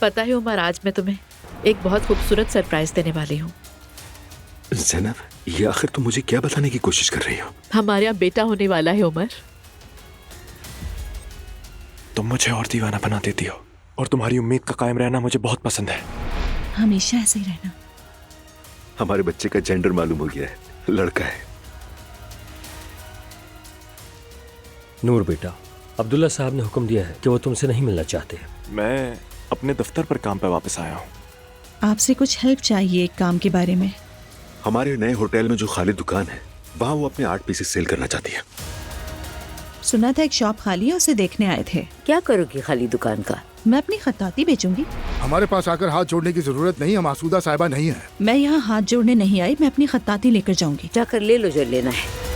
पता है उमर, आज मैं तुम्हें एक बहुत खूबसूरत सरप्राइज देने वाली हूँ। ज़ैनब, ये आखिर तुम मुझे क्या बताने की कोशिश कर रही हो? हमारे यहाँ बेटा होने वाला है उमर। तुम मुझे और दीवाना बना देती हो और तुम्हारी उम्मीद का कायम रहना मुझे बहुत पसंद है। हमेशा ऐसे ही रहना। हमारे बच्चे का जेंडर मालूम हो गया है, लड़का है। नूर बेटा, अब्दुल्ला साहब ने हुक्म दिया है कि वो तुमसे नहीं मिलना चाहते। मैं अपने दफ्तर पर काम पे वापस आया हूँ। आपसे कुछ हेल्प चाहिए एक काम के बारे में। हमारे नए होटल में जो खाली दुकान है, वहाँ वो अपने आर्ट पीसेस सेल करना चाहती है। सुना था एक शॉप खाली है, उसे देखने आए थे। क्या करोगी खाली दुकान का? मैं अपनी खत्ताती बेचूंगी। हमारे पास आकर हाथ जोड़ने की जरूरत नहीं, हम आसूदा साहिबा नहीं है। मैं यहाँ हाथ जोड़ने नहीं आई, मैं अपनी खत्ताती लेकर जाऊंगी। जाकर ले लो जो लेना है।